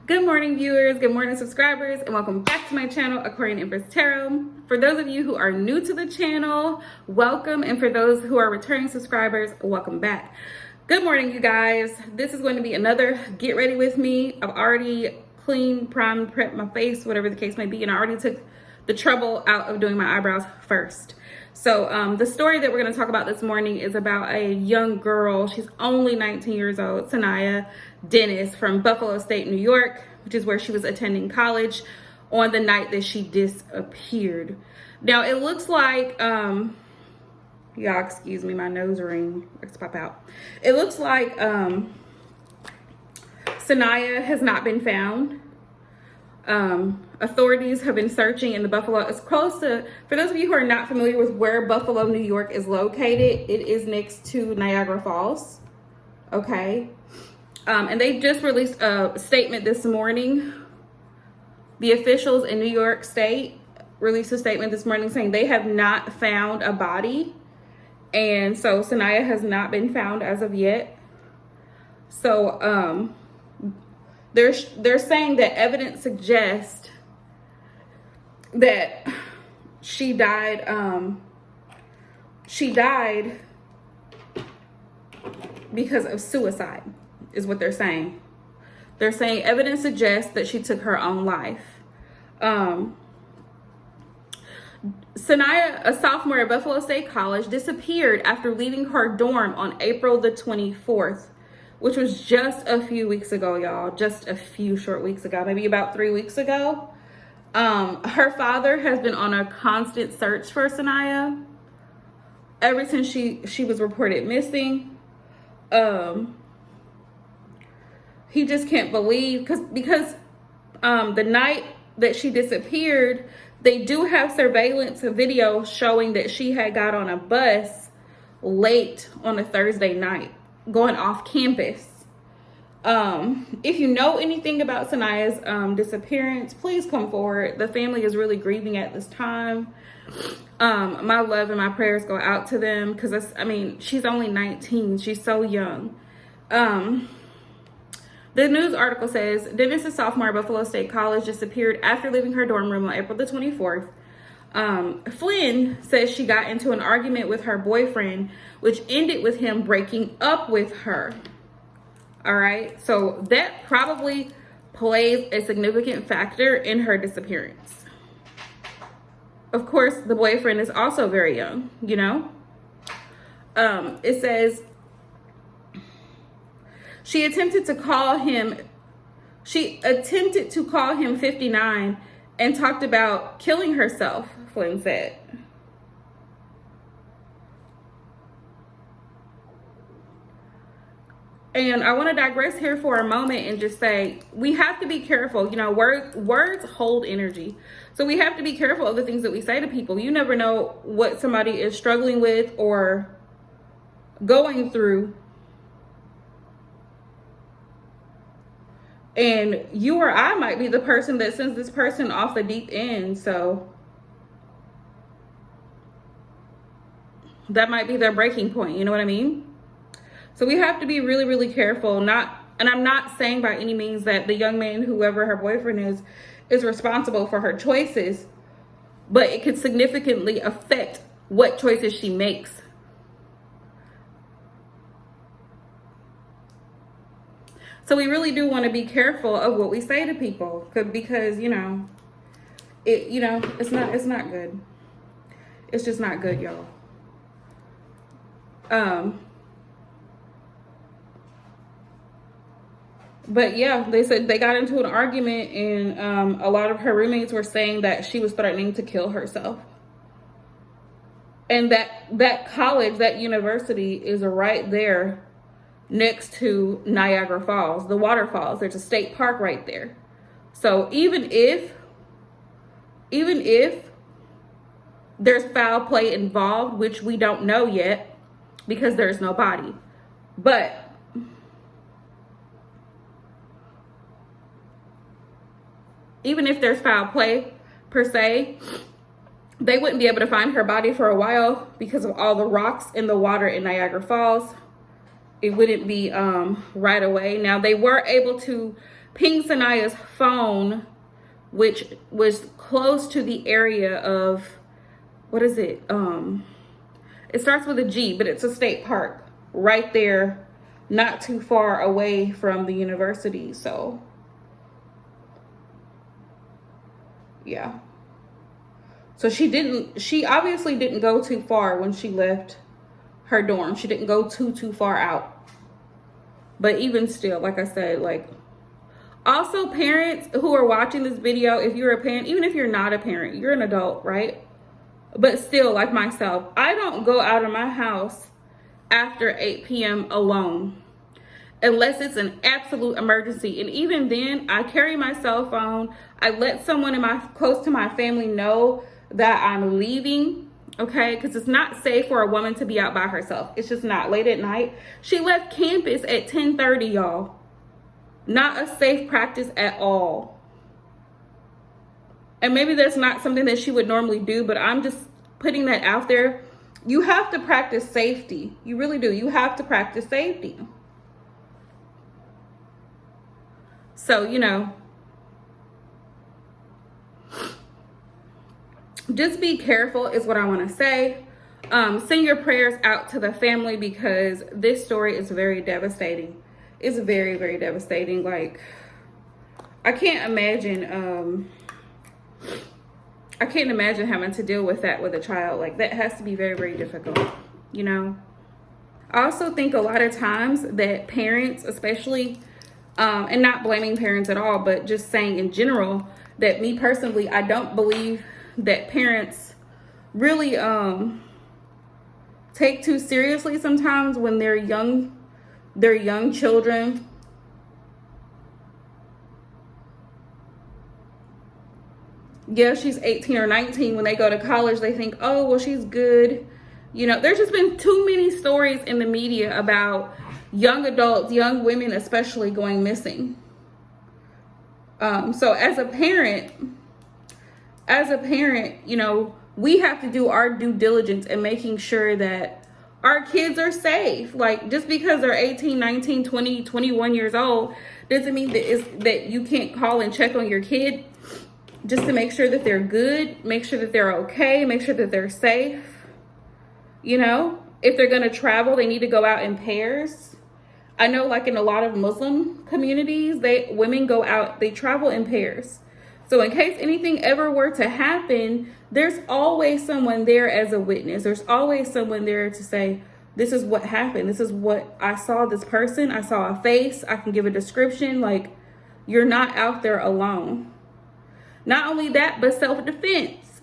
Good morning, viewers. Good morning, subscribers, and welcome back to my channel, Aquarian Empress Tarot. For those of you who are new to the channel, welcome, and for those who are returning subscribers, welcome back. Good morning, you guys. This is going to be another get ready with me. I've already cleaned, primed, prepped my face, whatever the case may be, and I already took the trouble out of doing my eyebrows first. So the story that we're going to talk about this morning is about a young girl. She's only 19 years old, Saniyya Dennis, from Buffalo State, New York, which is where she was attending college on the night that she disappeared. Now, it looks like, y'all excuse me, my nose ring likes to pop out. It looks like Saniyya has not been found. Authorities have been searching in the Buffalo. It's close to, for those of you who are not familiar with where Buffalo, New York is located, it is next to Niagara Falls. Okay. And they just released a statement this morning. The officials in New York State released a statement this morning saying they have not found a body. And so Saniyya has not been found as of yet. So, they're saying that evidence suggests that she died because of suicide, is what they're saying. They're saying evidence suggests that she took her own life. Saniyya, a sophomore at Buffalo State College, disappeared after leaving her dorm on April the 24th. Which was just a few weeks ago, y'all. Just a few short weeks ago, maybe about 3 weeks ago. Her father has been on a constant search for Saniyya ever since she was reported missing. He just can't believe because the night that she disappeared, they do have surveillance video showing that she had got on a bus late on a Thursday night, going off campus. If you know anything about Saniyya's disappearance, please come forward. The family is really grieving at this time. My love and my prayers go out to them because she's only 19. She's so young. The news article says Dennis, a sophomore at Buffalo State College, disappeared after leaving her dorm room on April the 24th. Flynn says she got into an argument with her boyfriend, which ended with him breaking up with her. All right, so that probably plays a significant factor in her disappearance. Of course, the boyfriend is also very young, you know. It says she attempted to call him 59 and talked about killing herself, Flynn said. And I want to digress here for a moment and just say, we have to be careful. You know, words hold energy. So we have to be careful of the things that we say to people. You never know what somebody is struggling with or going through. And you or I might be the person that sends this person off the deep end. So that might be their breaking point. You know what I mean? So we have to be really, really careful. And I'm not saying by any means that the young man, whoever her boyfriend is responsible for her choices. But it could significantly affect what choices she makes. So we really do want to be careful of what we say to people, because it's not good. It's just not good, y'all. But yeah, they said they got into an argument, and a lot of her roommates were saying that she was threatening to kill herself. And that college, that university, is right there next to Niagara Falls, the waterfalls. There's a state park right there. So even if there's foul play involved, which we don't know yet because there's no body, but even if there's foul play per se, they wouldn't be able to find her body for a while because of all the rocks in the water in Niagara Falls. it wouldn't be right away. Now, they were able to ping Saniyya's phone, which was close to the area of, what is it? It starts with a G, but it's a state park right there, not too far away from the university. So yeah. So she obviously didn't go too far when she left her dorm. She didn't go too far out. But even still, like I said, like, also parents who are watching this video, if you're a parent, even if you're not a parent, you're an adult, right? But still, like myself, I don't go out of my house after 8 p.m. alone unless it's an absolute emergency. And even then, I carry my cell phone. I let someone close to my family know that I'm leaving, okay? Because it's not safe for a woman to be out by herself. It's just not. Late at night. She left campus at 10:30, y'all. Not a safe practice at all. And maybe that's not something that she would normally do, but I'm just putting that out there. You have to practice safety. You really do. You have to practice safety. So, you know, just be careful is what I want to say. Send your prayers out to the family because this story is very devastating. It's very, very devastating. Like, I can't imagine having to deal with that with a child. Like, that has to be very, very difficult, you know? I also think a lot of times that parents, especially, and not blaming parents at all, but just saying in general, that me personally, I don't believe that parents really take too seriously sometimes when they're young children. Yeah, she's 18 or 19. When they go to college, they think, oh, well, she's good. You know, there's just been too many stories in the media about young adults, young women especially, going missing. So as a parent, you know, we have to do our due diligence in making sure that our kids are safe. Like, just because they're 18, 19, 20, 21 years old doesn't mean that you can't call and check on your kid just to make sure that they're good, make sure that they're okay, make sure that they're safe. You know, if they're going to travel, they need to go out in pairs. I know, like, in a lot of Muslim communities, women go out, they travel in pairs. So in case anything ever were to happen, there's always someone there as a witness. There's always someone there to say, this is what happened. This is what I saw this person. I saw a face. I can give a description. Like, you're not out there alone. Not only that, but self-defense.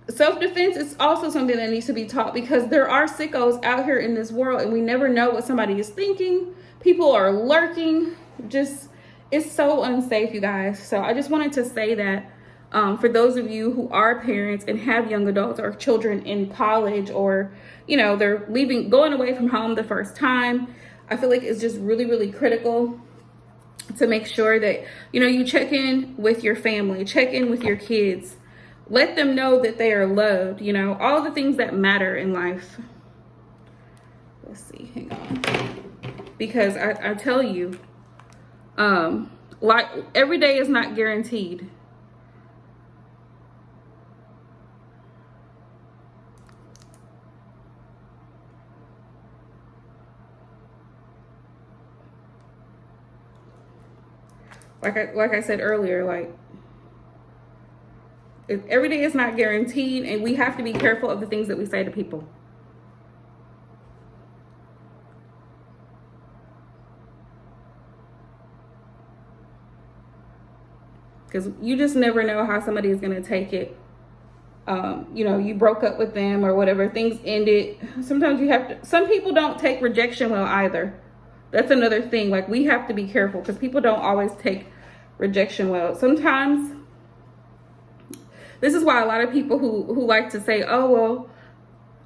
Self-defense is also something that needs to be taught because there are sickos out here in this world and we never know what somebody is thinking. People are lurking. Just, it's so unsafe, you guys. So I just wanted to say that for those of you who are parents and have young adults or children in college, or, you know, they're going away from home the first time, I feel like it's just really, really critical to make sure that, you know, you check in with your family, check in with your kids, let them know that they are loved, you know, all the things that matter in life. Let's see, hang on. Because I tell you, like, every day is not guaranteed. Like I said earlier, like, every day is not guaranteed, and we have to be careful of the things that we say to people. Because you just never know how somebody is going to take it. You know, you broke up with them or whatever, things ended. Sometimes you have to, some people don't take rejection well either. That's another thing. Like, we have to be careful because people don't always take rejection well. Sometimes, this is why a lot of people who like to say, oh,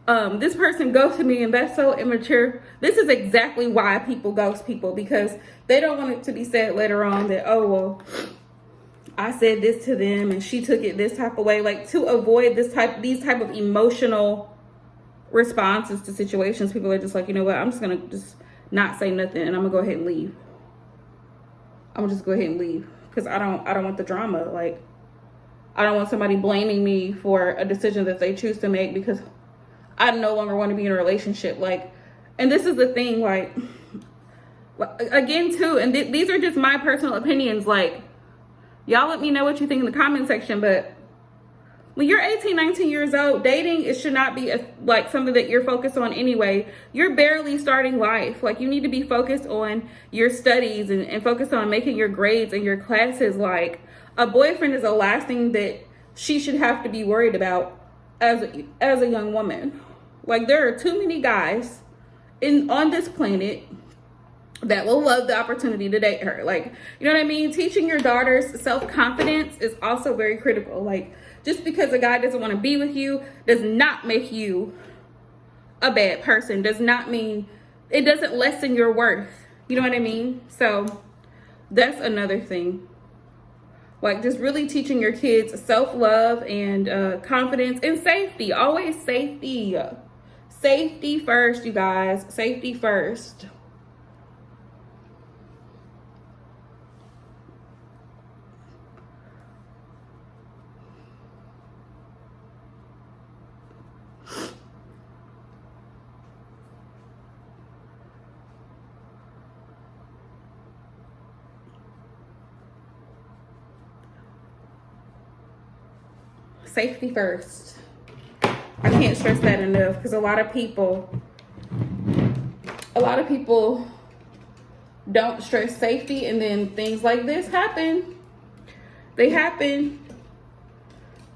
well, this person ghosted me and that's so immature. This is exactly why people ghost people, because they don't want it to be said later on that, oh, well, I said this to them and she took it this type of way. Like, to avoid these type of emotional responses to situations, people are just like, you know what, I'm just gonna just not say nothing, and I'm gonna go ahead and leave. I'm gonna just go ahead and leave because I don't want the drama. Like, I don't want somebody blaming me for a decision that they choose to make because I no longer want to be in a relationship. Like, and this is the thing, like, again too, and these are just my personal opinions. Like, y'all let me know what you think in the comment section, but when you're 18, 19 years old, dating, it should not be like something that you're focused on anyway. You're barely starting life. Like, you need to be focused on your studies and focused on making your grades and your classes. Like, a boyfriend is the last thing that she should have to be worried about as a young woman. Like, there are too many guys on this planet that will love the opportunity to date her. Like, you know what I mean? Teaching your daughters self-confidence is also very critical. Like, just because a guy doesn't want to be with you does not make you a bad person. Does not mean, it doesn't lessen your worth. You know what I mean? So that's another thing. Like, just really teaching your kids self-love and confidence and safety. Always safety. Safety first, you guys. Safety first. Safety first. I can't stress that enough because a lot of people don't stress safety, and then things like this happen. They happen.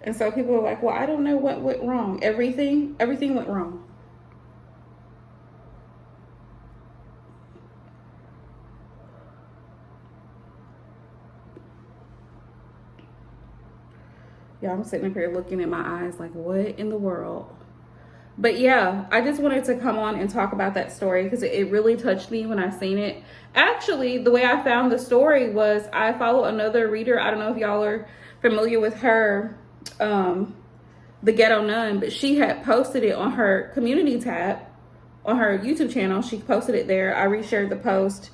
And so people are like, well, I don't know what went wrong. Everything went wrong. Yeah, I'm sitting up here looking at my eyes like, what in the world? But yeah, I just wanted to come on and talk about that story because it really touched me when I seen it. Actually, the way I found the story was I follow another reader. I don't know if y'all are familiar with her, The Ghetto Nun, but she had posted it on her community tab on her YouTube channel. She posted it there. I reshared the post.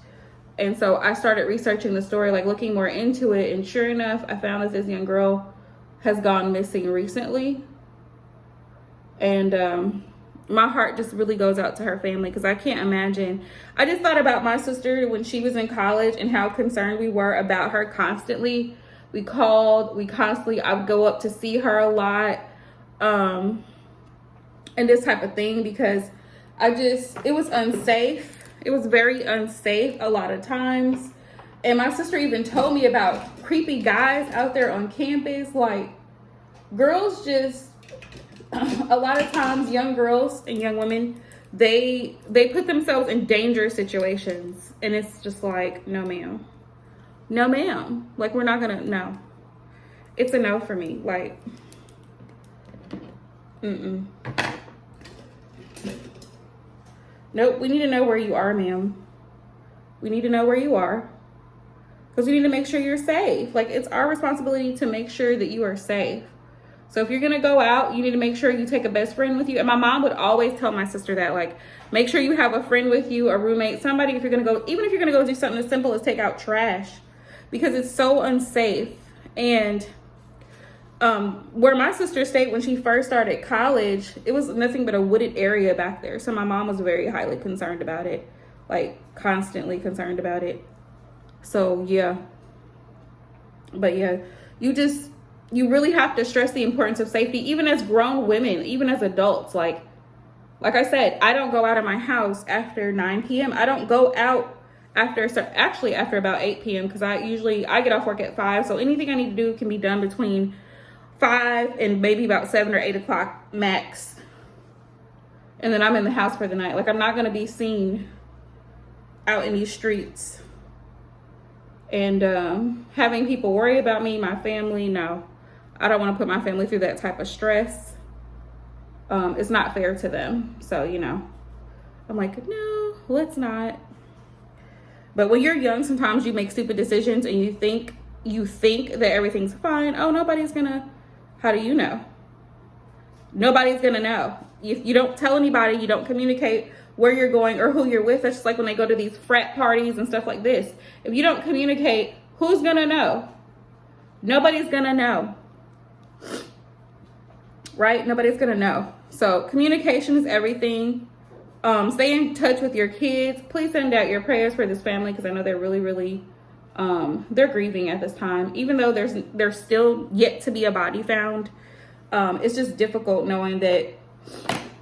And so I started researching the story, like looking more into it. And sure enough, I found that this young girl has gone missing recently. And my heart just really goes out to her family because I can't imagine. I just thought about my sister when she was in college and how concerned we were about her constantly. We constantly, I would go up to see her a lot, and this type of thing because it was unsafe. It was very unsafe a lot of times. And my sister even told me about creepy guys out there on campus. Like, girls just, a lot of times, young girls and young women, they put themselves in dangerous situations. And it's just like, no, ma'am. No, ma'am. Like, we're not gonna, no. It's a no for me. Like, Nope, we need to know where you are, ma'am. We need to know where you are. Because we need to make sure you're safe. Like, it's our responsibility to make sure that you are safe. So if you're going to go out, you need to make sure you take a best friend with you. And my mom would always tell my sister that, like, make sure you have a friend with you, a roommate, somebody, if you're going to go, even if you're going to go do something as simple as take out trash, because it's so unsafe. And where my sister stayed when she first started college, it was nothing but a wooded area back there. So my mom was very highly concerned about it, like constantly concerned about it. So yeah, but yeah, you really have to stress the importance of safety, even as grown women, even as adults. Like I said, I don't go out of my house after 9 p.m. I don't go out after about 8 p.m. because I get off work at 5. So anything I need to do can be done between 5 and maybe about 7 or 8 o'clock max. And then I'm in the house for the night. Like, I'm not going to be seen out in these streets and having people worry about me, my family. No, I don't want to put my family through that type of stress. It's not fair to them. So, you know, I'm like, no, let's not. But when you're young, sometimes you make stupid decisions and you think that everything's fine. Oh, nobody's gonna, how do you know? Nobody's gonna know. If you don't tell anybody, you don't communicate where you're going or who you're with. That's just like when they go to these frat parties and stuff like this. If you don't communicate, who's gonna know? Nobody's gonna know, right? Nobody's gonna know. So communication is everything. Stay in touch with your kids. Please send out your prayers for this family, because I know they're really they're grieving at this time, even though there's still yet to be a body found. It's just difficult knowing that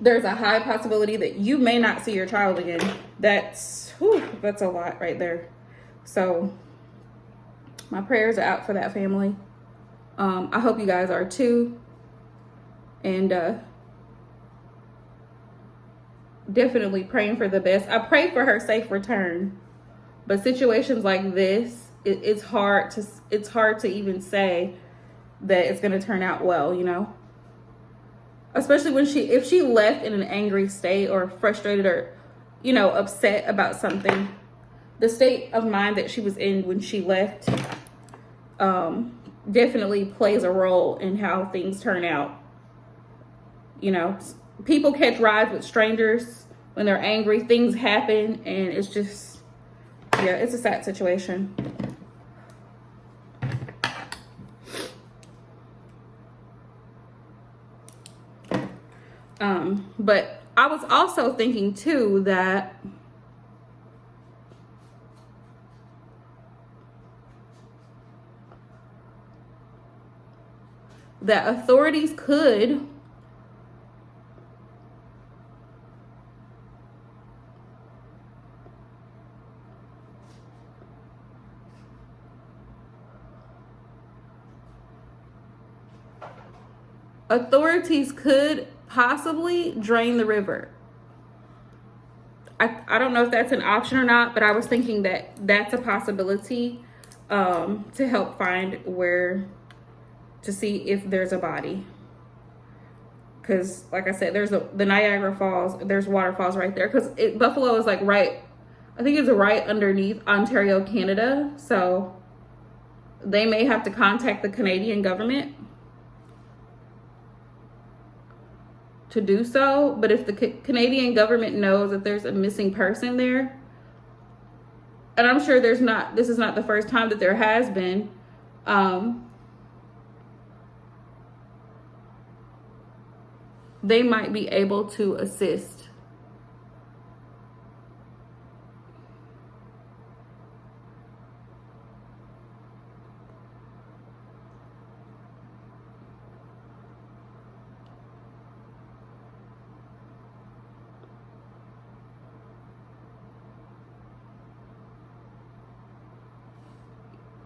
there's a high possibility that you may not see your child again. That's a lot right there. So my prayers are out for that family. I hope you guys are too. And definitely praying for the best. I pray for her safe return. But situations like this, it's hard to even say that it's going to turn out well, you know? Especially if she left in an angry state or frustrated or, you know, upset about something. The state of mind that she was in when she left definitely plays a role in how things turn out. You know, people catch rides with strangers when they're angry. Things happen, and it's just, yeah, it's a sad situation. But I was also thinking too that authorities could possibly drain the river. I don't know if that's an option or not, but I was thinking that that's a possibility to help find to see if there's a body. Because like I said, there's the Niagara Falls, there's waterfalls right there. Because Buffalo is like I think it's right underneath Ontario, Canada. So they may have to contact the Canadian government to do so. But if the Canadian government knows that there's a missing person there, and I'm sure this is not the first time that there has been, they might be able to assist.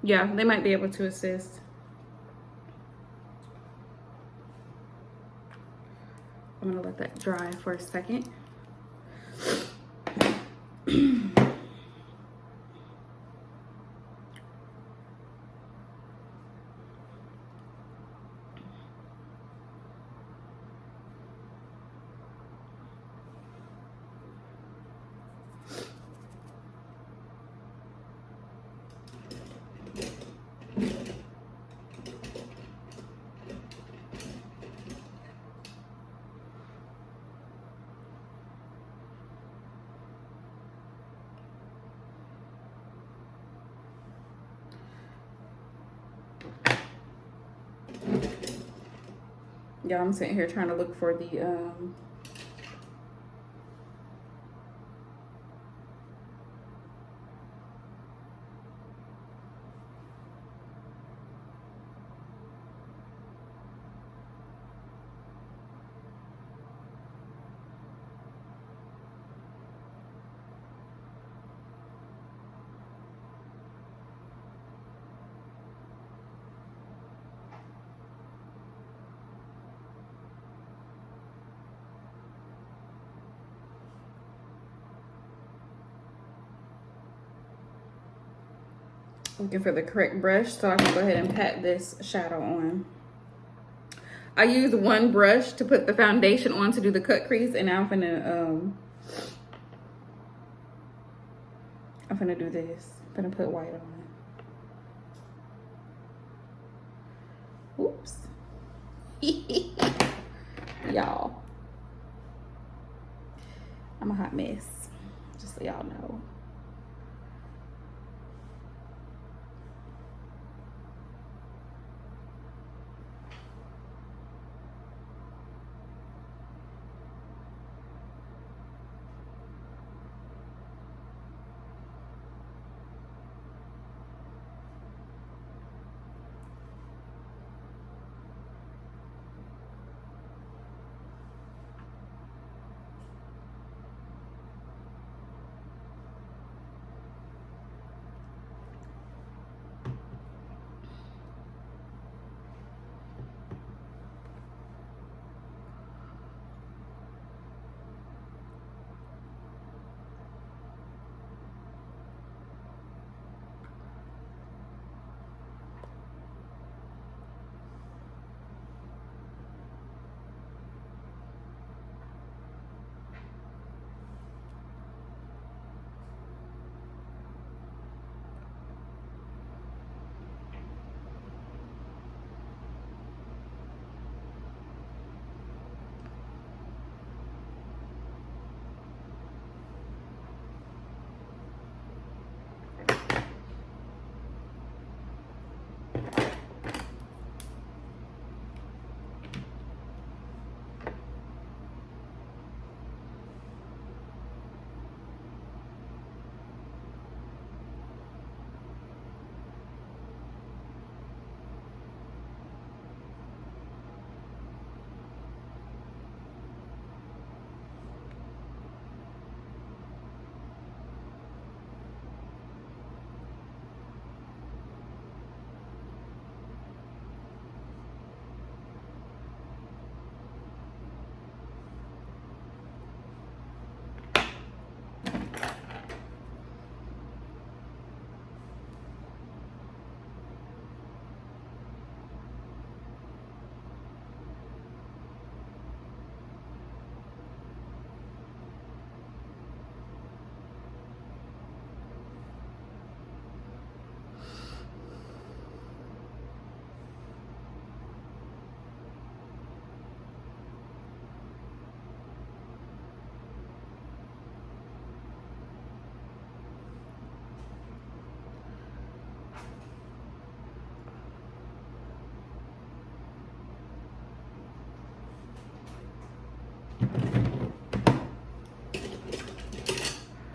Yeah, they might be able to assist. I'm gonna let that dry for a second. Yeah, I'm sitting here trying to look for the looking for the correct brush so I can go ahead and pat this shadow on. I used one brush to put the foundation on to do the cut crease, and now I'm gonna do this. I'm gonna put white on. Oops. Y'all. I'm a hot mess, just so y'all know.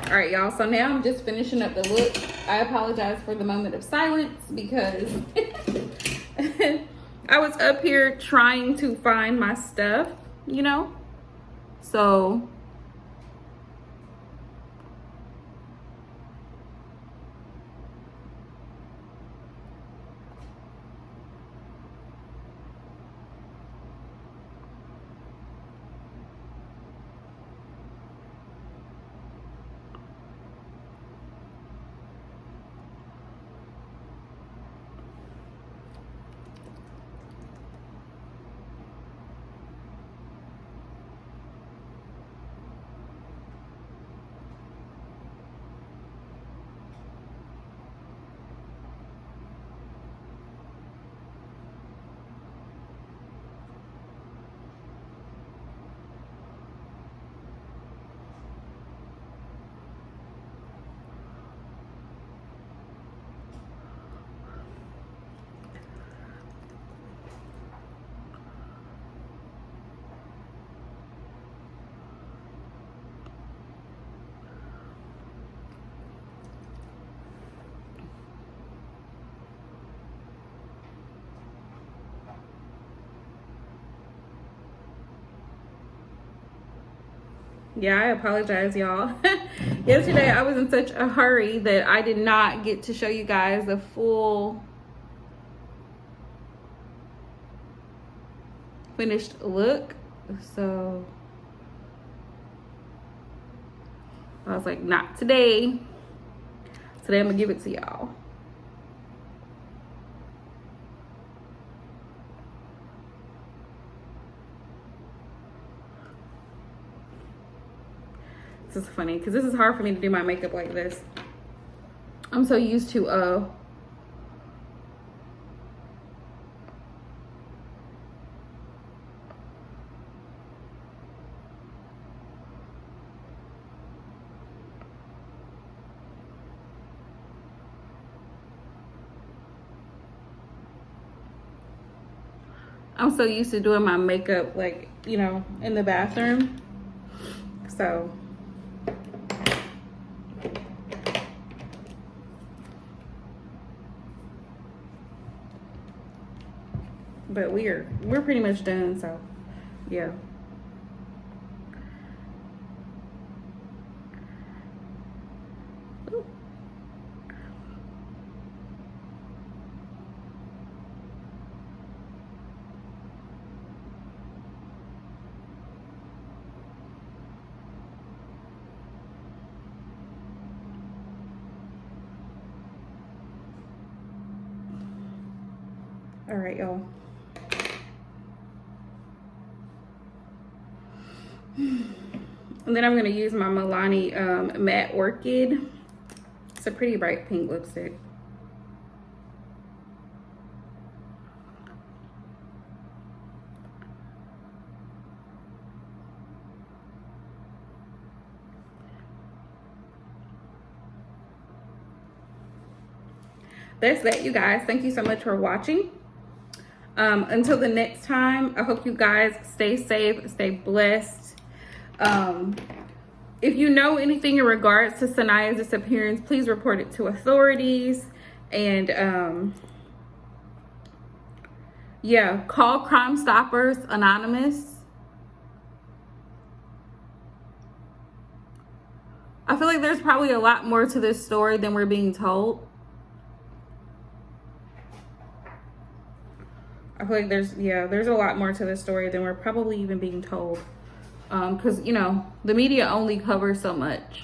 All right, y'all, so now I'm just finishing up the look. I apologize for the moment of silence because I was up here trying to find my stuff, you know? So yeah, I apologize, y'all. Yesterday I was in such a hurry that I did not get to show you guys the full finished look. So I was like, not today. Today I'm gonna give it to y'all. This is funny because this is hard for me to do my makeup like this. I'm so used to I'm so used to doing my makeup, like, you know, in the bathroom. So but we're pretty much done, so yeah. Ooh. All right, y'all. And then I'm going to use my Milani Matte Orchid. It's a pretty bright pink lipstick. That's that, you guys. Thank you so much for watching. Until the next time, I hope you guys stay safe, stay blessed. If you know anything in regards to Saniyya's disappearance, please report it to authorities. And yeah, call Crime Stoppers Anonymous. I feel like there's probably a lot more to this story than we're being told. I feel like there's a lot more to this story than we're probably even being told. Because, you know, the media only covers so much.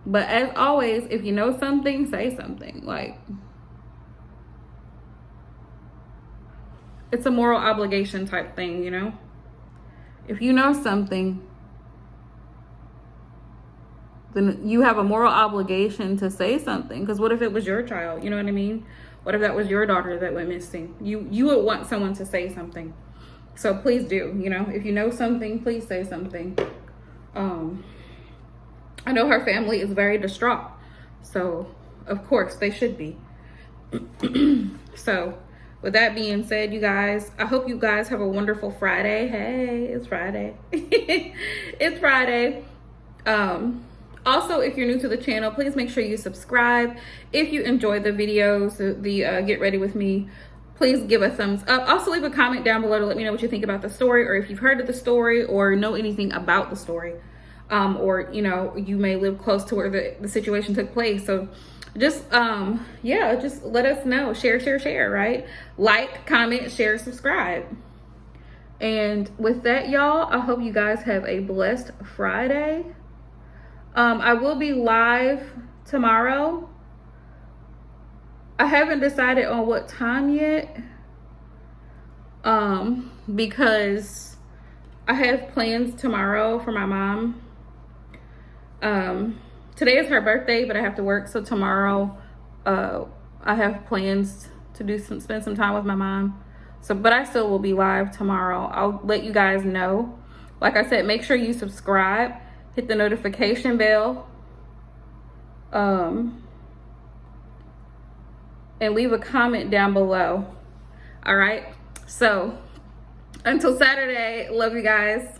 But as always, if you know something, say something. Like, it's a moral obligation type thing, you know? If you know something, then you have a moral obligation to say something. Because what if it was your child? You know what I mean? What if that was your daughter that went missing? You would want someone to say something. So please do, you know, if you know something, please say something. I know her family is very distraught. So of course they should be. So with that being said, you guys, I hope you guys have a wonderful Friday. Hey, it's Friday. It's Friday. Also, if you're new to the channel, please make sure you subscribe. If you enjoy the videos, the Get Ready With Me, please give a thumbs up. Also, leave a comment down below to let me know what you think about the story, or if you've heard of the story or know anything about the story. Or, you know, you may live close to where the situation took place. So just, yeah, just let us know. Share, right? Like, comment, share, subscribe. And with that, y'all, I hope you guys have a blessed Friday. I will be live tomorrow. I haven't decided on what time yet. Because I have plans tomorrow for my mom. Today is her birthday, but I have to work. So tomorrow, I have plans to spend some time with my mom. So, but I still will be live tomorrow. I'll let you guys know. Like I said, make sure you subscribe. Hit the notification bell, and leave a comment down below. All right, so until Saturday, love you guys.